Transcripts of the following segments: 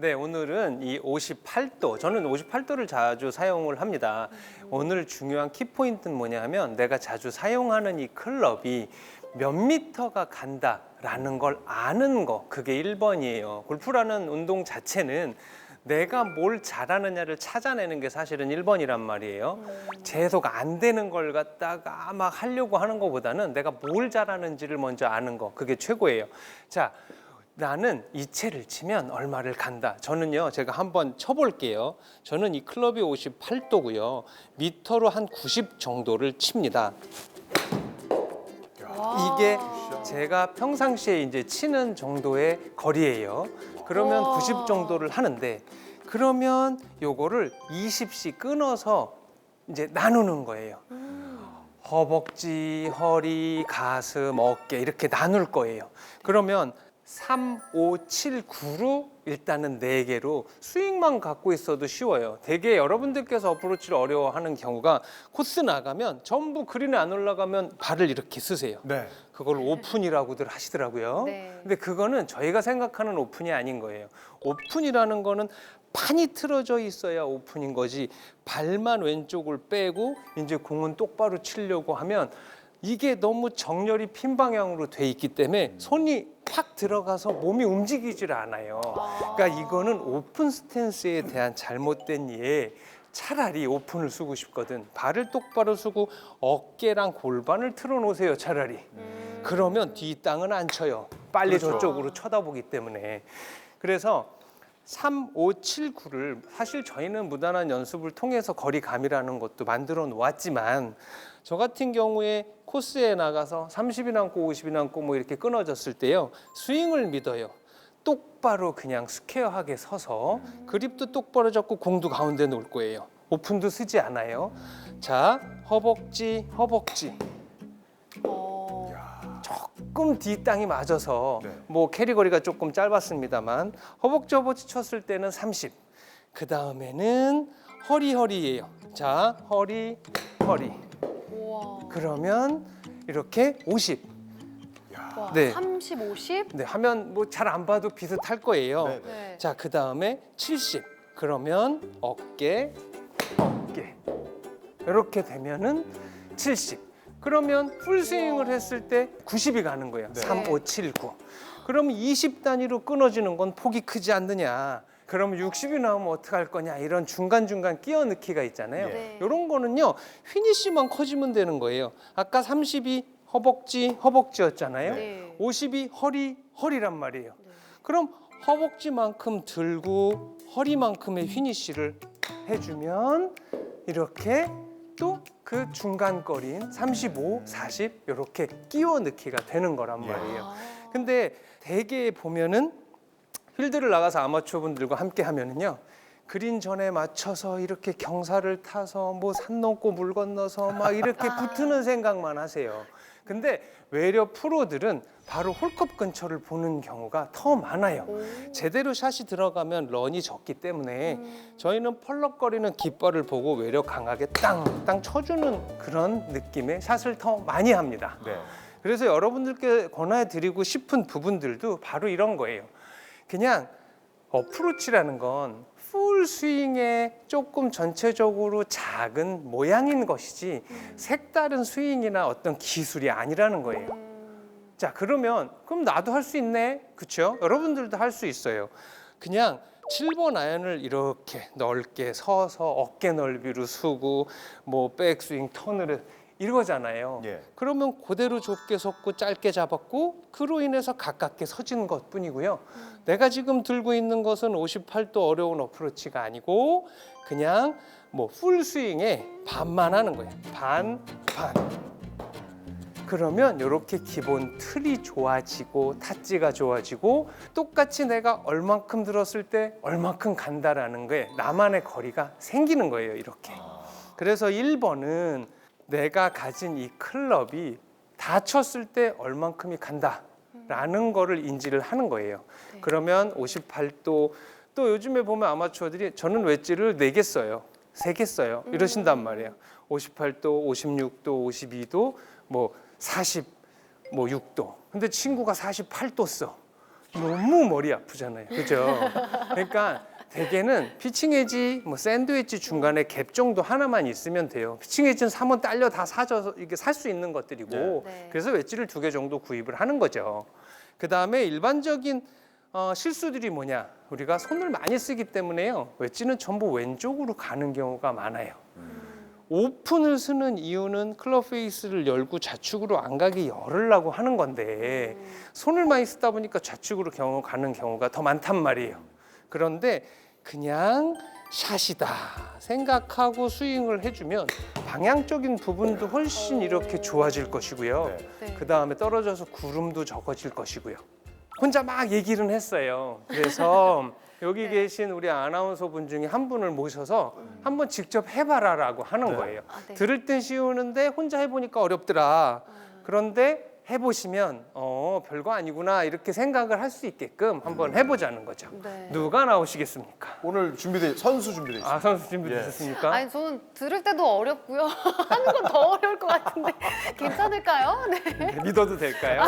네, 오늘은 이 58도, 저는 58도를 자주 사용을 합니다. 오늘 중요한 키포인트는 뭐냐 하면 내가 자주 사용하는 이 클럽이 몇 미터가 간다라는 걸 아는 거, 그게 1번이에요. 골프라는 운동 자체는 내가 뭘 잘하느냐를 찾아내는 게 사실은 1번이란 말이에요. 계속 안 되는 걸 갖다가 막 하려고 하는 것보다는 내가 뭘 잘하는지를 먼저 아는 거, 그게 최고예요. 자, 나는 이 채를 치면 얼마를 간다. 저는요, 제가 한번 쳐볼게요. 저는 이 클럽이 58도고요. 미터로 한 90 정도를 칩니다. 이게 제가 평상시에 이제 치는 정도의 거리예요. 그러면 90 정도를 하는데, 그러면 요거를 20씩 끊어서 이제 나누는 거예요. 허벅지, 허리, 가슴, 어깨 이렇게 나눌 거예요. 그러면 3, 5, 7, 9로 일단은 4개로 스윙만 갖고 있어도 쉬워요. 되게 여러분들께서 어프로치를 어려워하는 경우가 코스 나가면 전부 그린에 안 올라가면 발을 이렇게 쓰세요. 네. 그걸 오픈이라고들 하시더라고요. 네. 근데 그거는 저희가 생각하는 오픈이 아닌 거예요. 오픈이라는 거는 판이 틀어져 있어야 오픈인 거지, 발만 왼쪽을 빼고 이제 공은 똑바로 치려고 하면 이게 너무 정렬이 핀 방향으로 돼 있기 때문에 손이 팍 들어가서 몸이 움직이질 않아요. 그러니까 이거는 오픈 스탠스에 대한 잘못된 이해. 차라리 오픈을 쓰고 싶거든. 발을 똑바로 쓰고 어깨랑 골반을 틀어놓으세요, 차라리. 그러면 뒷 땅은 안 쳐요. 빨리 그렇죠. 저쪽으로 쳐다보기 때문에. 그래서 3, 5, 7, 9를 사실 저희는 무단한 연습을 통해서 거리감이라는 것도 만들어 놓았지만, 저 같은 경우에 코스에 나가서 30이 남고 50이 남고 뭐 이렇게 끊어졌을 때요, 스윙을 믿어요. 똑바로 그냥 스퀘어하게 서서 그립도 똑바로 잡고 공도 가운데 놓을 거예요. 오픈도 쓰지 않아요. 자, 허벅지, 허벅지. 조금 뒷땅이 맞아서 네. 뭐 캐리 거리가 조금 짧았습니다만 허벅지 쳤을 때는 30. 그 다음에는 허리예요. 자, 허리. 우와. 그러면 이렇게 50. 와, 네. 30, 50? 네, 하면 뭐 잘 안 봐도 비슷할 거예요. 네. 네. 자, 그 다음에 70. 그러면 어깨. 이렇게 되면은 70. 그러면 풀스윙을 했을 때 90이 가는 거예요. 네. 3, 5, 7, 9. 그럼 20 단위로 끊어지는 건 폭이 크지 않느냐. 그럼 60이 나오면 어떡할 거냐. 이런 중간중간 끼어 넣기가 있잖아요. 네. 이런 거는요, 피니쉬만 커지면 되는 거예요. 아까 30이 허벅지였잖아요. 네. 50이 허리란 말이에요. 그럼 허벅지만큼 들고 허리만큼의 피니쉬를 해주면 이렇게 또 그 중간 거리인 35, 40 이렇게 끼워 넣기가 되는 거란 말이에요. 근데 대개 보면은 필드를 나가서 아마추어 분들과 함께 하면은요, 그린 전에 맞춰서 이렇게 경사를 타서 뭐 산 넘고 물 건너서 막 이렇게 붙는 생각만 하세요. 근데 외려 프로들은 바로 홀컵 근처를 보는 경우가 더 많아요. 제대로 샷이 들어가면 런이 적기 때문에 저희는 펄럭거리는 깃발을 보고 외려 강하게 땅 쳐주는 그런 느낌의 샷을 더 많이 합니다. 네. 그래서 여러분들께 권해드리고 싶은 부분들도 바로 이런 거예요. 그냥 어프로치라는 건 풀 스윙에 조금 전체적으로 작은 모양인 것이지 색다른 스윙이나 어떤 기술이 아니라는 거예요. 자, 그럼 나도 할 수 있네. 그렇죠? 여러분들도 할 수 있어요. 그냥 7번 아이언을 이렇게 넓게 서서 어깨 넓이로 쓰고 뭐 백스윙 턴을 이거잖아요. 예. 그러면 그대로 좁게 섰고 짧게 잡았고 그로 인해서 가깝게 서진 것뿐이고요. 내가 지금 들고 있는 것은 58도 어려운 어프로치가 아니고 그냥 뭐 풀스윙에 반만 하는 거예요. 반. 그러면 이렇게 기본 틀이 좋아지고 타지가 좋아지고 똑같이 내가 얼만큼 들었을 때 얼만큼 간다라는 게 나만의 거리가 생기는 거예요. 이렇게. 그래서 1번은 내가 가진 이 클럽이 다 쳤을 때 얼만큼이 간다라는 거를 인지를 하는 거예요. 네. 그러면 58도, 또 요즘에 보면 아마추어들이 저는 웨지를 4개 써요. 3개 써요. 이러신단 말이에요. 58도, 56도, 52도, 뭐 40, 뭐 6도. 근데 친구가 48도 써. 너무 머리 아프잖아요. 그죠? 그러니까 대개는 피칭 웨지, 뭐 샌드 웨지 중간에 갭 정도 하나만 있으면 돼요. 피칭 웨지는 사면 딸려 다 사져서 이게 살 수 있는 것들이고 네. 그래서 웨지를 2개 정도 구입을 하는 거죠. 그 다음에 일반적인 실수들이 뭐냐? 우리가 손을 많이 쓰기 때문에요. 웨지는 전부 왼쪽으로 가는 경우가 많아요. 오픈을 쓰는 이유는 클럽 페이스를 열고 좌측으로 안 가게 열으려고 하는 건데 손을 많이 쓰다 보니까 좌측으로 가는 경우가 더 많단 말이에요. 그런데 그냥 샷이다 생각하고 스윙을 해주면 방향적인 부분도 훨씬 이렇게 좋아질 것이고요. 네. 네. 그 다음에 떨어져서 구름도 적어질 것이고요. 혼자 막 얘기는 했어요. 그래서 여기 네. 계신 우리 아나운서 분 중에 한 분을 모셔서 한번 직접 해봐라라고 하는 네. 거예요. 아, 네. 들을 땐 쉬우는데 혼자 해보니까 어렵더라. 그런데 해보시면 별거 아니구나 이렇게 생각을 할 수 있게끔 한번 해보자는 거죠. 네. 누가 나오시겠습니까? 오늘 선수 준비돼 있어요. 아 선수 준비되셨습니까? 아니 저는 들을 때도 어렵고요. 하는 건 더 어려울 것 같은데 괜찮을까요? 네. 네, 믿어도 될까요?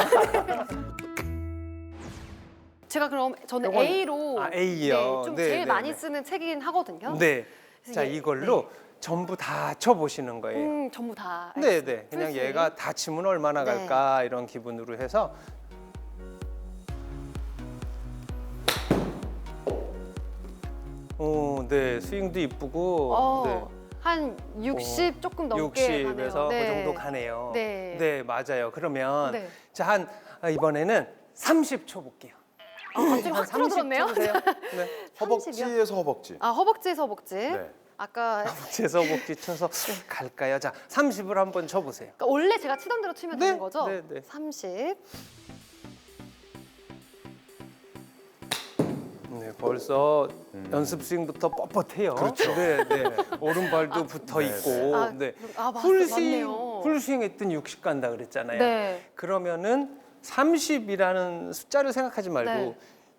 제가 그럼 저는 요건- A로 아, A요. 좀 네, 제일 네, 많이 네. 쓰는 책이긴 하거든요. 네. 그래서 자 얘- 이걸로 전부 다 쳐보시는 거예요. 전부 다. 네, 네. 그냥 풀스윙. 얘가 다 치면 얼마나 네. 갈까 이런 기분으로 해서 네. 스윙도 이쁘고 네. 한 60 조금 넘게 60에서 가네요. 네. 그 정도 가네요. 네. 네, 맞아요. 그러면 네. 자, 이번에는 30초 볼게요. 갑자기 확 줄어들었네요. 보세요. 네. 허벅지에서 허벅지. 아 허벅지에서 허벅지. 네. 아까 제서 복지 쳐서 갈까요? 자, 30을 한번 쳐보세요. 그러니까 원래 제가 치던 대로 치면 네, 되는 거죠? 네, 네. 30. 네, 벌써 연습 스윙부터 뻣뻣해요. 그렇죠. 네, 네. 오른발도 붙어 네, 있고, 아, 네. 맞네요. 풀스윙 했더니 60 간다 그랬잖아요. 네. 그러면은 30이라는 숫자를 생각하지 말고 네.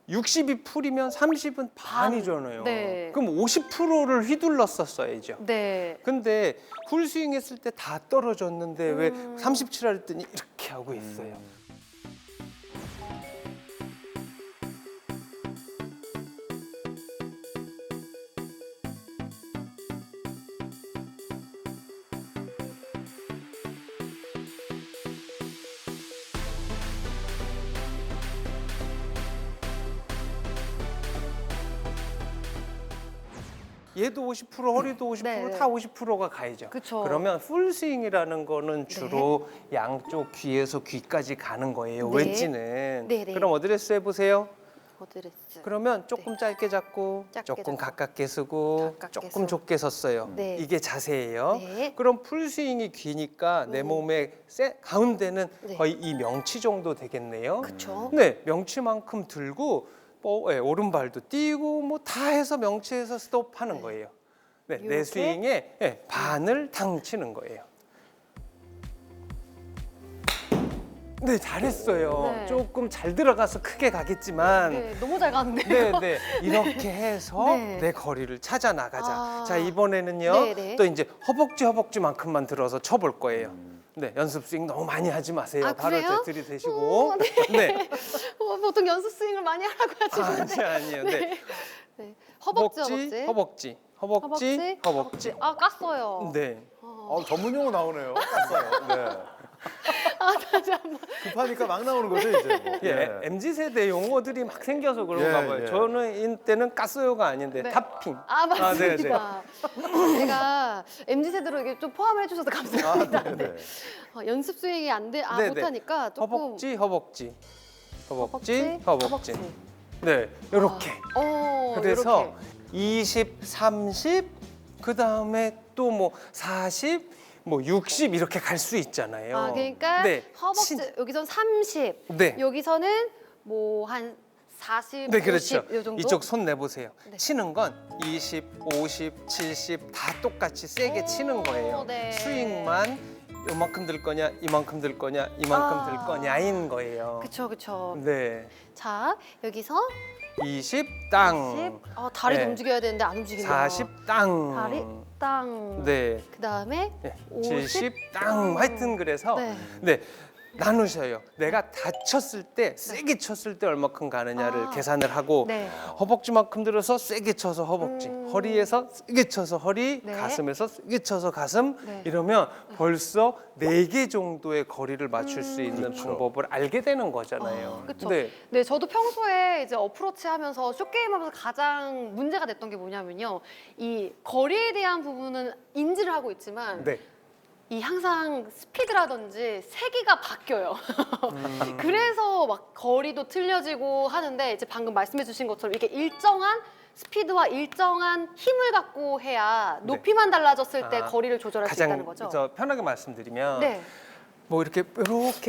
60이 풀이면 30은 반. 반이잖아요. 네. 그럼 50%를 휘둘렀었어야죠. 네. 근데 풀스윙 했을 때 다 떨어졌는데 왜 음. 37 했더니 이렇게 하고 있어요. 얘도 50% 허리도 50% 네, 네. 다 50%가 가야죠. 그쵸. 그러면 풀스윙이라는 거는 주로 양쪽 귀에서 귀까지 가는 거예요. 네. 웨지는. 네, 네. 그럼 어드레스 해보세요. 어드레스. 그러면 조금 짧게 잡고 짧게 조금 잡고. 가깝게 쓰고 가깝게 조금 쓰고. 좁게 섰어요. 네. 이게 자세예요. 네. 그럼 풀스윙이 기니까 내 몸의 가운데는 네. 거의 이 명치 정도 되겠네요. 그쵸. 네, 명치만큼 들고 오른발도 띄고 뭐 다 해서 명치에서 스톱하는 네. 거예요. 네, 내 이렇게? 스윙에 반을 당 치는 거예요. 네, 잘했어요. 네. 조금 잘 들어가서 크게 가겠지만 네, 너무 잘 가는데요. 네, 네. 이렇게 해서 네. 내 거리를 찾아 나가자. 아. 자, 이번에는요. 네, 네. 또 이제 허벅지만큼만 들어서 쳐볼 거예요. 네, 연습 스윙 너무 많이 하지 마세요. 아, 바로 그래요? 들이대시고. 네. 네. 보통 연습 스윙을 많이 하라고 하시는데. 아니요. 네. 네. 허벅지. 허벅지. 아 깠어요. 네. 전문 용어 나오네요. 깠어요. 네. 다시 한번. 급하니까 막 나오는 거죠 이제. 뭐. 예, 네. MZ 세대 용어들이 막 생겨서 그런가 예, 봐요. 예. 저는 이때는 가스요가 아닌데 네. 탑핑. 아 네, 네. 맞습니다. 제가 MZ 세대로 이게 좀 포함을 해주셔서 감사합니다. 네, 네. 연습 스윙이 안 돼, 네, 네. 못하니까 조금 허벅지. 네, 이렇게. 그래서 요렇게. 20, 30, 그 다음에 또 뭐 40, 뭐 60 이렇게 갈 수 있잖아요. 아 그러니까 네, 허벅지 여기선 30, 네. 여기서는 뭐 한 40, 네, 그렇죠. 50 요 정도. 이쪽 손 내보세요. 네. 치는 건 20, 50, 70 다 똑같이 세게 오, 치는 거예요. 네. 스윙만 이만큼 들 거냐, 이만큼 들 거냐, 이만큼 들 아. 거냐인 거예요. 그쵸. 네, 자 여기서 20 땅, 10. 다리 네. 움직여야 되는데 안 움직이네요. 40 땅, 다리 땅. 네, 그 다음에 네. 50 70 땅. 하여튼 그래서 네. 네. 나누셔요. 내가 다쳤을 때 세게 쳤을 때 얼마큼 가느냐를 아. 계산을 하고 네. 허벅지만큼 들어서 세게 쳐서 허벅지, 허리에서 세게 쳐서 허리, 네. 가슴에서 세게 쳐서 가슴 네. 이러면 벌써 4개 정도의 거리를 맞출 수 있는 그렇죠. 방법을 알게 되는 거잖아요. 그쵸. 네. 네, 저도 평소에 이제 어프로치 하면서 쇼게임 하면서 가장 문제가 됐던 게 뭐냐면요. 이 거리에 대한 부분은 인지를 하고 있지만 네. 이 항상 스피드라든지 세기가 바뀌어요. 그래서 막 거리도 틀려지고 하는데 이제 방금 말씀해 주신 것처럼 이렇게 일정한 스피드와 일정한 힘을 갖고 해야 높이만 달라졌을 때 아, 거리를 조절할 수 있다는 가장 거죠. 저 편하게 말씀드리면 네. 뭐 이렇게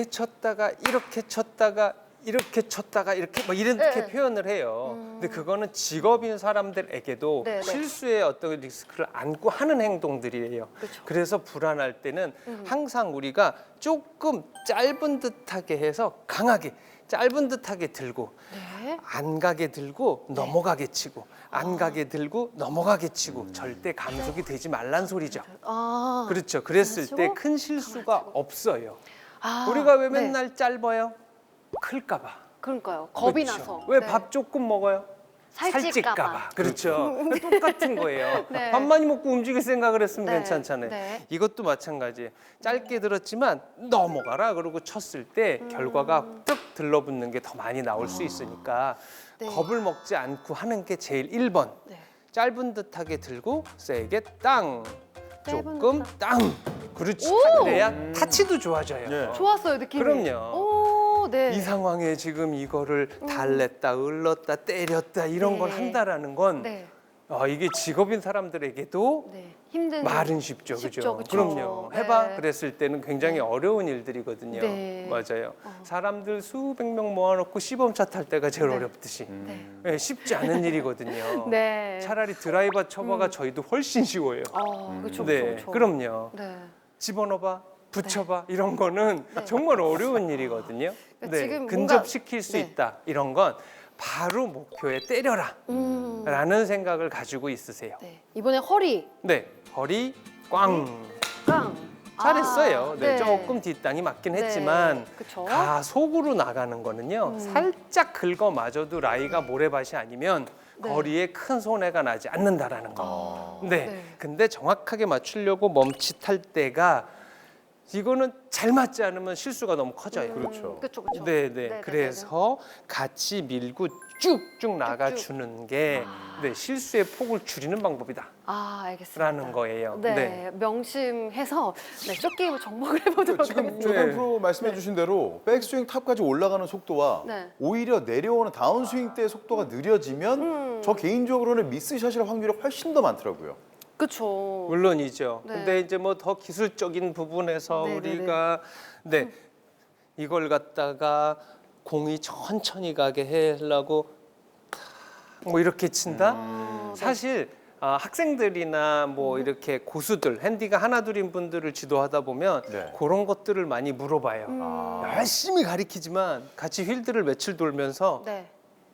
쳤다가 이렇게 쳤다가 이렇게 쳤다가 이렇게 뭐 이렇게 네. 표현을 해요. 근데 그거는 직업인 사람들에게도 네, 네. 실수의 어떤 리스크를 안고 하는 행동들이에요. 그렇죠. 그래서 불안할 때는 항상 우리가 조금 짧은 듯하게 해서 강하게 짧은 듯하게 들고 네. 안 가게 들고 넘어가게 치고 안 가게 들고 넘어가게 치고 절대 감속이 되지 말란 소리죠. 아. 그렇죠. 그랬을 때 치고, 큰 실수가 없어요. 아, 우리가 왜 네. 맨날 짧아요? 클까봐. 그러니까요. 겁이 그렇죠. 나서. 왜 네. 밥 조금 먹어요? 살찔까봐. 그렇죠. 똑같은 거예요. 네. 밥 많이 먹고 움직일 생각을 했으면 네. 괜찮잖아요. 네. 이것도 마찬가지예요. 짧게 들었지만 넘어가라 그러고 쳤을 때 결과가 뚝 들러붙는 게 더 많이 나올 수 있으니까 네. 겁을 먹지 않고 하는 게 제일 1번. 네. 짧은 듯하게 들고 세게 땅. 짧은 조금 땅. 그렇지. 오! 그래야 타치도 좋아져요. 예. 좋았어요, 느낌이. 그럼요. 오, 네. 이 상황에 지금 이거를 달랬다, 을렀다, 때렸다 이런 걸 네. 한다라는 건 네. 이게 직업인 사람들에게도 네. 힘든 말은 쉽죠, 쉽죠, 그죠? 그쵸. 그럼요. 네. 해봐 그랬을 때는 굉장히 네. 어려운 일들이거든요. 네. 맞아요. 사람들 수백 명 모아놓고 시범차 탈 때가 제일 네. 어렵듯이 네. 쉽지 않은 일이거든요. 네. 차라리 드라이버 쳐봐가 저희도 훨씬 쉬워요. 그렇죠, 네, 그렇죠. 그럼요. 네. 집어넣어봐, 붙여봐 이런 거는 네. 정말 어려운 일이거든요. 그러니까 지금 근접시킬 수 네. 있다 이런 건 바로 목표에 때려라 라는 생각을 가지고 있으세요. 네. 이번에 허리 네, 허리 꽝. 깡. 잘했어요. 아, 네, 조금 뒷땅이 맞긴 네. 했지만 그쵸. 다 속으로 나가는 거는요. 살짝 긁어마저도 라이가 모래밭이 아니면 네. 거리에 큰 손해가 나지 않는다라는 거. 네. 네. 근데 정확하게 맞추려고 멈칫할 때가 이거는 잘 맞지 않으면 실수가 너무 커져요. 그렇죠. 그렇죠, 그렇죠. 네, 네. 그래서 같이 밀고 쭉쭉 나가주는 게 네, 실수의 폭을 줄이는 방법이다. 아, 알겠습니다. 라는 거예요. 네, 네. 명심해서 네, 쇼게임을 정복을 해보도록 지금 하겠습니다. 조단 네. 프로 말씀해 주신 대로 백스윙 탑까지 올라가는 속도와 네. 오히려 내려오는 다운스윙 때의 속도가 느려지면 저 개인적으로는 미스샷일 확률이 훨씬 더 많더라고요. 그렇죠. 물론이죠. 네. 근데 이제 뭐 더 기술적인 부분에서 네, 네, 우리가 이걸 갖다가 공이 천천히 가게 하려고 뭐 이렇게 친다? 사실 학생들이나 뭐 이렇게 고수들, 핸디가 하나둘인 분들을 지도하다 보면 네. 그런 것들을 많이 물어봐요. 열심히 가리키지만 같이 휠드를 며칠 돌면서 네.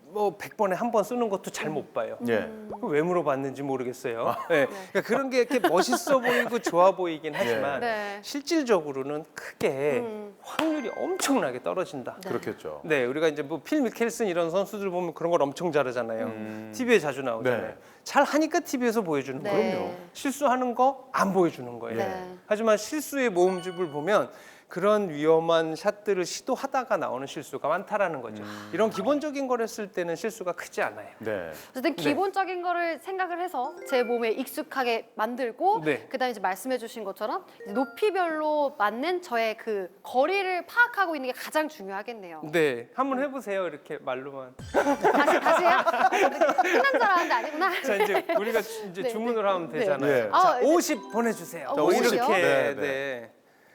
뭐 100번에 한 번 쓰는 것도 잘 못 봐요. 예. 그거 왜 물어봤는지 모르겠어요. 네. 그러니까 그런 게 이렇게 멋있어 보이고 좋아 보이긴 하지만 네. 실질적으로는 크게 확률이 엄청나게 떨어진다. 네. 그렇겠죠. 네, 우리가 이제 뭐 필 미켈슨 이런 선수들 보면 그런 걸 엄청 잘하잖아요. TV에 자주 나오잖아요. 네. 잘 하니까 TV에서 보여주는 네. 거예요. 그럼요. 실수하는 거 안 보여주는 거예요. 네. 하지만 실수의 모음집을 보면 그런 위험한 샷들을 시도하다가 나오는 실수가 많다라는 거죠. 이런 기본적인 걸 했을 때는 실수가 크지 않아요. 네. 어쨌든 기본적인 거를 생각을 해서 제 몸에 익숙하게 만들고 네. 그다음에 이제 말씀해주신 것처럼 이제 높이별로 맞는 저의 그 거리를 파악하고 있는 게 가장 중요하겠네요. 네, 한번 해보세요. 이렇게 말로만. 다시요? 끝난 줄 알았는데 아니구나. 자, 이제 우리가 이제 네, 주문을 네. 하면 네. 되잖아요. 네. 자, 아, 이제- 50 보내주세요. 자, 뭐 50 이요? 이렇게. 네, 네. 네.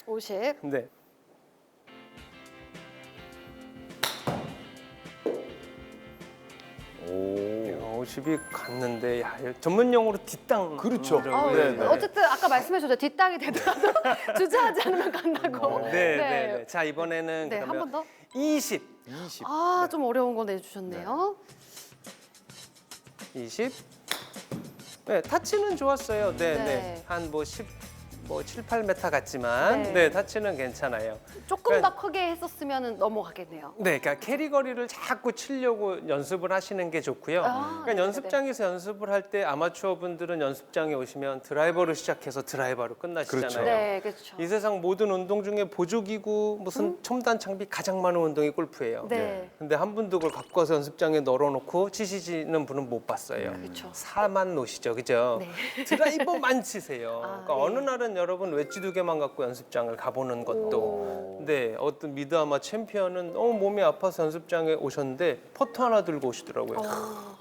50. 네. 오. 50이 갔는데 야, 전문 용어로 뒷땅. 그렇죠. 네, 네. 어쨌든 아까 말씀해주셨죠. 뒷땅이 되더라도 주저하지 않으면 간다고. 네, 네, 네. 자, 이번에는 네, 한 번 그러면 더. 20. 20. 아, 좀 어려운 거 내주셨네요. 20. 네, 타치는 좋았어요. 네, 네. 네. 한 뭐 10, 뭐 7, 8m 같지만 네. 네, 타치는 괜찮아요. 조금 그러니까- 더 크게 했었으면 넘어가겠네요. 네, 그러니까 캐리 거리를 자꾸 치려고 연습을 하시는 게 좋고요. 아, 그러니까 네네네. 연습장에서 연습을 할 때 아마추어 분들은 연습장에 오시면 드라이버로 시작해서 드라이버로 끝나시잖아요. 그렇죠. 네, 그렇죠. 이 세상 모든 운동 중에 보조기구 무슨 첨단 장비 가장 많은 운동이 골프예요. 네. 근데 한 분도 그걸 갖고 와서 연습장에 널어놓고 치시는 분은 못 봤어요. 그렇죠. 사만 놓으시죠, 그죠? 네. 드라이버만 치세요. 아, 그러니까 네. 어느 날은 여러분 웨지 2개만 갖고 연습장을 가보는 것도. 오. 네, 어떤 미드아마 챔피언은 너무 몸이 아파서 연습장에 오셨는데 퍼터 하나 들고 오시더라고요.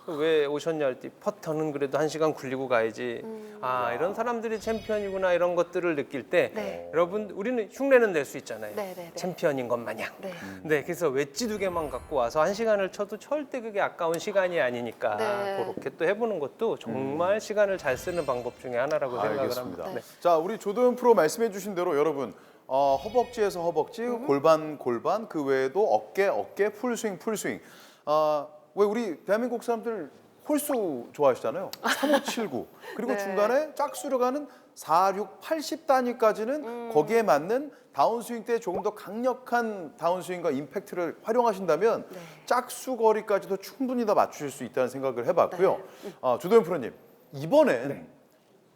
왜 오셨냐 할 때 퍼터는 그래도 1시간 굴리고 가야지. 아, 이런 사람들이 챔피언이구나 이런 것들을 느낄 때 네. 여러분 우리는 흉내는 낼 수 있잖아요. 네, 네, 네. 챔피언인 것 마냥. 네. 네, 그래서 웨지 2개만 갖고 와서 1시간을 쳐도 절대 그게 아까운 시간이 아니니까 네. 그렇게 또 해보는 것도 정말 시간을 잘 쓰는 방법 중에 하나라고 생각을 알겠습니다. 합니다. 네. 자, 우리 조도현 프로 말씀해주신 대로 여러분 허벅지에서 허벅지, 골반, 그 외에도 어깨, 풀스윙. 왜 우리 대한민국 사람들 홀수 좋아하시잖아요. 3579 그리고 네. 중간에 짝수로 가는 46, 80 단위까지는 거기에 맞는 다운스윙 때 조금 더 강력한 다운스윙과 임팩트를 활용하신다면 네. 짝수 거리까지도 충분히 다 맞추실 수 있다는 생각을 해봤고요. 네. 조도현 프로님 이번엔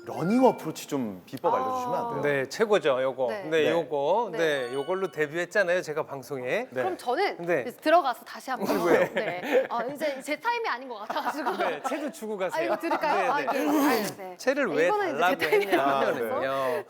러닝 어프로치 좀 비법 알려주시면 안 돼요? 네, 최고죠, 요거. 네. 네, 네. 요거. 네. 네, 요걸로 데뷔했잖아요, 제가 방송에. 네. 그럼 저는 네. 이제 들어가서 다시 한번. 왜요? 네. 이제 제 타임이 아닌 것 같아가지고. 네, 채도 주고 아, 가세요. 이거 들을까요? 아, 네, 네. 예. 아, 네. 채를 네, 왜 이거는 이제 달라고 제 타임이 했냐면요. 아니라서.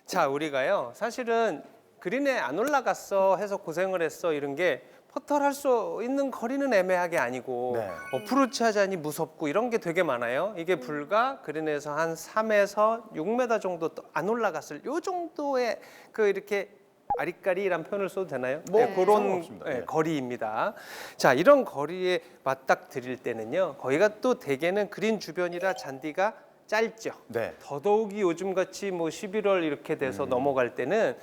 자, 우리가요, 사실은 그린에 안 올라갔어 해서 고생을 했어 이런 게 퍼터를 할 수 있는 거리는 애매하게 아니고 네. 어프로치 하자니 무섭고 이런 게 되게 많아요. 이게 불과 그린에서 한 3에서 6m 정도 안 올라갔을 요 정도의 그 이렇게 아리까리란 표현을 써도 되나요? 뭐, 네, 그런 상관없습니다. 네. 거리입니다. 자, 이런 거리에 맞닥뜨릴 때는요. 거기가 또 대개는 그린 주변이라 잔디가 짧죠. 네. 더더욱이 요즘같이 뭐 11월 이렇게 돼서 넘어갈 때는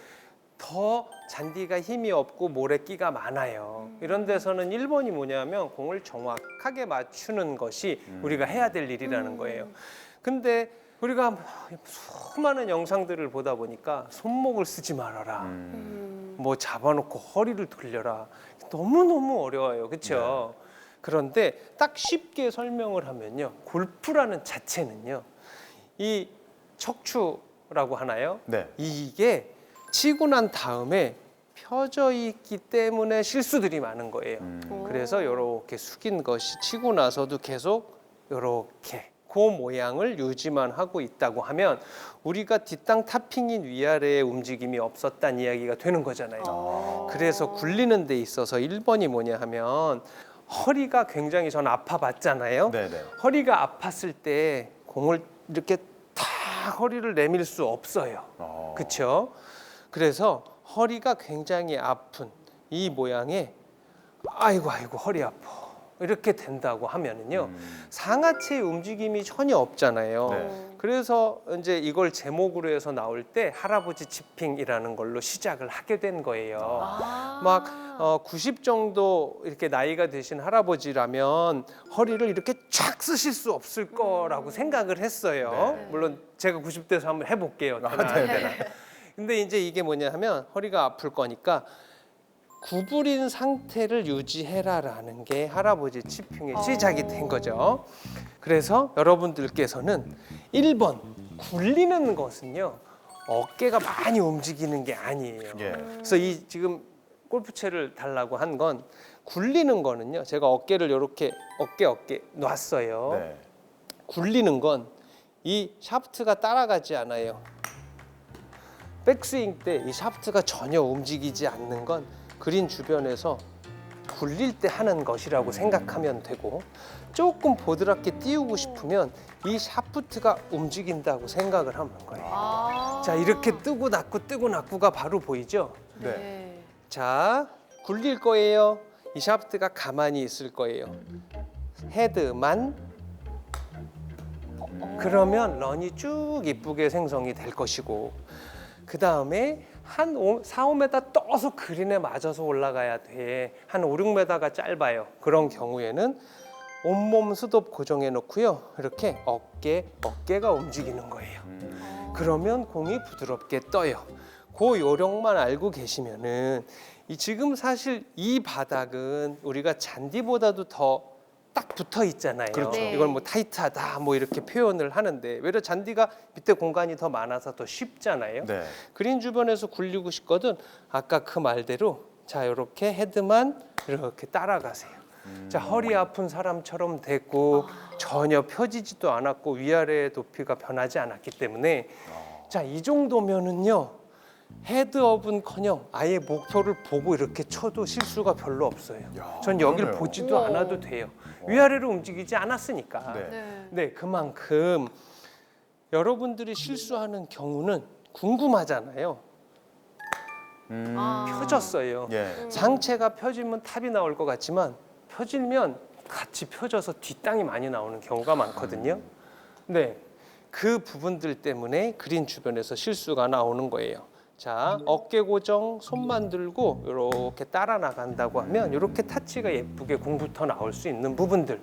더 잔디가 힘이 없고 모래끼가 많아요. 이런 데서는 1번이 뭐냐면 공을 정확하게 맞추는 것이 우리가 해야 될 일이라는 거예요. 근데 우리가 수많은 영상들을 보다 보니까 손목을 쓰지 말아라. 뭐 잡아놓고 허리를 돌려라. 너무너무 어려워요. 그렇죠? 그런데 딱 쉽게 설명을 하면요. 골프라는 자체는요. 이 척추라고 하나요? 네. 이게 치고 난 다음에 펴져 있기 때문에 실수들이 많은 거예요. 그래서 이렇게 숙인 것이 치고 나서도 계속 이렇게 그 모양을 유지만 하고 있다고 하면 우리가 뒷땅 타핑인 위아래의 움직임이 없었다는 이야기가 되는 거잖아요. 그래서 굴리는 데 있어서 1번이 뭐냐 하면 허리가 굉장히 전 아파봤잖아요. 네네. 허리가 아팠을 때 공을 이렇게 다 허리를 내밀 수 없어요. 그렇죠? 그래서 허리가 굉장히 아픈 이 모양에 아이고 허리 아파 이렇게 된다고 하면은요 상하체의 움직임이 전혀 없잖아요. 네. 그래서 이제 이걸 제목으로 해서 나올 때 할아버지 치핑이라는 걸로 시작을 하게 된 거예요. 막 90 정도 이렇게 나이가 되신 할아버지라면 허리를 이렇게 쫙 쓰실 수 없을 거라고 생각을 했어요. 네. 물론 제가 90대에서 한번 해볼게요. 되나. 근데 이제 이게 뭐냐 하면 허리가 아플 거니까 구부린 상태를 유지해라라는 게 할아버지 치핑의 시작이 된 거죠. 그래서 여러분들께서는 1번 굴리는 것은요 어깨가 많이 움직이는 게 아니에요. 예. 그래서 이 지금 골프채를 달라고 한 건 굴리는 거는요 제가 어깨를 이렇게 어깨 놨어요. 네. 굴리는 건 이 샤프트가 따라가지 않아요. 백스윙 때 이 샤프트가 전혀 움직이지 않는 건 그린 주변에서 굴릴 때 하는 것이라고 생각하면 되고 조금 보드랍게 띄우고 싶으면 이 샤프트가 움직인다고 생각을 하는 거예요. 자, 이렇게 뜨고 낮고가 바로 보이죠? 네. 자, 굴릴 거예요. 이 샤프트가 가만히 있을 거예요. 헤드만 그러면 런이 쭉 이쁘게 생성이 될 것이고 그 다음에 한 4, 5m 떠서 그린에 맞아서 올라가야 돼. 한 5, 6m가 짧아요. 그런 경우에는 온몸 스톱 고정해 놓고요. 이렇게 어깨가 움직이는 거예요. 그러면 공이 부드럽게 떠요. 그 요령만 알고 계시면은 지금 사실 이 바닥은 우리가 잔디보다도 더 딱 붙어 있잖아요. 그렇죠. 네. 이걸 뭐 타이트하다 뭐 이렇게 표현을 하는데 외려 잔디가 밑에 공간이 더 많아서 더 쉽잖아요. 네. 그린 주변에서 굴리고 싶거든 아까 그 말대로 자 이렇게 헤드만 이렇게 따라가세요. 자 허리 아픈 사람처럼 됐고 전혀 펴지지도 않았고 위아래의 높이가 변하지 않았기 때문에 자 이 정도면은요 헤드업은커녕 아예 목표를 보고 이렇게 쳐도 실수가 별로 없어요. 야, 전 여길 그러네요. 보지도 우와. 않아도 돼요. 위아래로 움직이지 않았으니까. 네. 네. 네, 그만큼 여러분들이 실수하는 경우는 궁금하잖아요. 아. 펴졌어요. 예. 상체가 펴지면 탑이 나올 것 같지만 펴지면 같이 펴져서 뒷땅이 많이 나오는 경우가 많거든요. 네, 그 부분들 때문에 그린 주변에서 실수가 나오는 거예요. 자, 어깨 고정, 손만 들고 이렇게 따라 나간다고 하면 이렇게 타치가 예쁘게 공부터 나올 수 있는 부분들.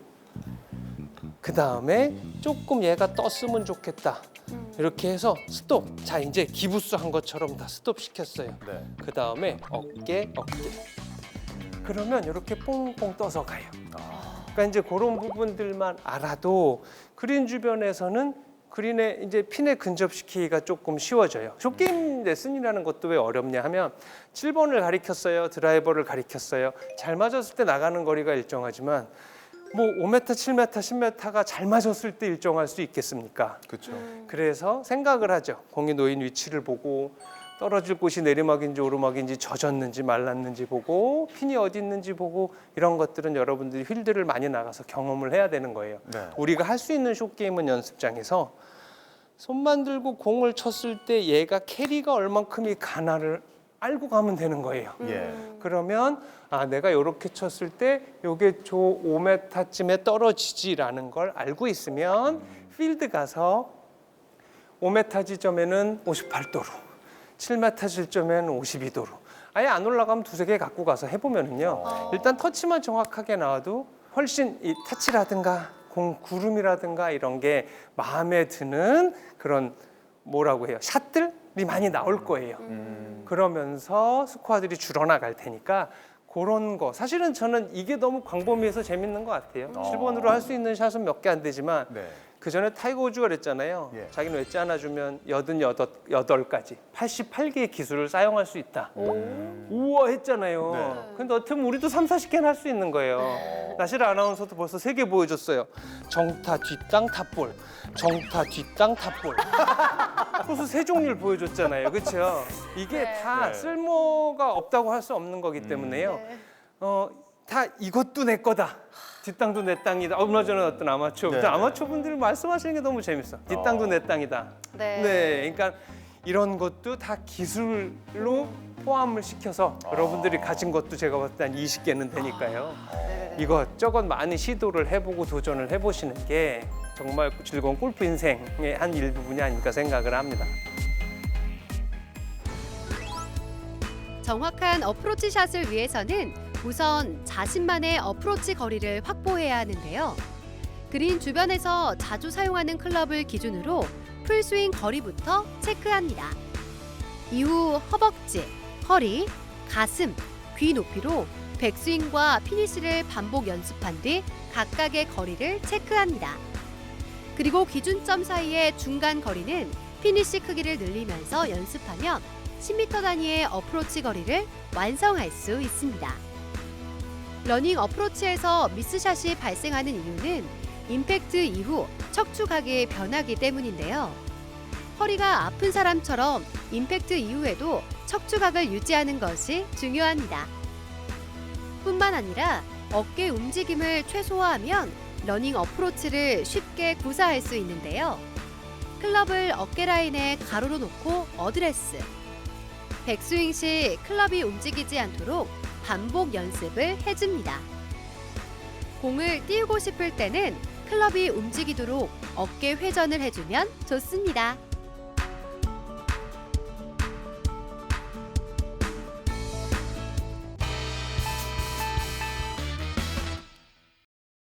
그 다음에 조금 얘가 떴으면 좋겠다. 이렇게 해서 스톱. 자, 이제 기부스 한 것처럼 다 스톱 시켰어요. 네. 그 다음에 어깨. 그러면 이렇게 뽕뽕 떠서 가요. 그러니까 이제 그런 부분들만 알아도 그린 주변에서는 그린에 이제 핀에 근접시키기가 조금 쉬워져요. 숏게임 레슨이라는 것도 왜 어렵냐 하면 7번을 가리켰어요. 드라이버를 가리켰어요. 잘 맞았을 때 나가는 거리가 일정하지만 뭐 5m, 7m, 10m가 잘 맞았을 때 일정할 수 있겠습니까? 그렇죠. 그래서 생각을 하죠. 공이 놓인 위치를 보고 떨어질 곳이 내리막인지 오르막인지 젖었는지 말랐는지 보고 핀이 어디 있는지 보고 이런 것들은 여러분들이 필드를 많이 나가서 경험을 해야 되는 거예요. 네. 우리가 할 수 있는 숏게임은 연습장에서 손만 들고 공을 쳤을 때 얘가 캐리가 얼만큼이 가나를 알고 가면 되는 거예요. 예. 그러면 아 내가 이렇게 쳤을 때 요게 저 5m쯤에 떨어지지라는 걸 알고 있으면 필드 가서 5m 지점에는 58도로 7m 지점에는 52도로 아예 안 올라가면 두세 개 갖고 가서 해보면은요 일단 터치만 정확하게 나와도 훨씬 이 타치라든가 공 구름이라든가 이런 게 마음에 드는 그런 뭐라고 해요 샷들이 많이 나올 거예요. 그러면서 스코어들이 줄어나갈 테니까 그런 거 사실은 저는 이게 너무 광범위해서 재밌는 것 같아요. 7번으로 할 수 있는 샷은 몇 개 안 되지만 네. 그 전에 타이거 우즈가 그랬잖아요. 예. 자기는 웨지 하나 주면 88가지 88개의 기술을 사용할 수 있다. 우와 했잖아요. 네. 근데 어쩌면 우리도 3, 40개는 할 수 있는 거예요. 나시라 아나운서도 벌써 3개 보여줬어요. 정타, 뒷땅, 탑볼. 정타, 뒷땅, 탑볼. 벌써 3종류를 보여줬잖아요. 그렇죠? 이게 네. 다 네. 쓸모가 없다고 할 수 없는 거기 때문에요. 네. 다 이것도 내 거다. 뒷땅도 내 땅이다. 얼마 전에 어떤 아마추어, 네, 네. 아마추어 분들이 말씀하시는 게 너무 재밌어. 뒷땅도 내 땅이다. 네. 네, 그러니까 이런 것도 다 기술로 포함을 시켜서 여러분들이 가진 것도 제가 봤을 때 한 20개는 되니까요. 네. 이것저것 많이 시도를 해보고 도전을 해보시는 게 정말 즐거운 골프 인생의 한 일부분이 아닐까 생각을 합니다. 정확한 어프로치 샷을 위해서는 우선 자신만의 어프로치 거리를 확보해야 하는데요. 그린 주변에서 자주 사용하는 클럽을 기준으로 풀스윙 거리부터 체크합니다. 이후 허벅지, 허리, 가슴, 귀 높이로 백스윙과 피니시를 반복 연습한 뒤 각각의 거리를 체크합니다. 그리고 기준점 사이의 중간 거리는 피니시 크기를 늘리면서 연습하면 10m 단위의 어프로치 거리를 완성할 수 있습니다. 러닝 어프로치에서 미스샷이 발생하는 이유는 임팩트 이후 척추각의 변화기 때문인데요. 허리가 아픈 사람처럼 임팩트 이후에도 척추각을 유지하는 것이 중요합니다. 뿐만 아니라 어깨 움직임을 최소화하면 러닝 어프로치를 쉽게 구사할 수 있는데요. 클럽을 어깨 라인에 가로로 놓고 어드레스. 백스윙 시 클럽이 움직이지 않도록 반복 연습을 해줍니다. 공을 띄우고 싶을 때는 클럽이 움직이도록 어깨 회전을 해주면 좋습니다.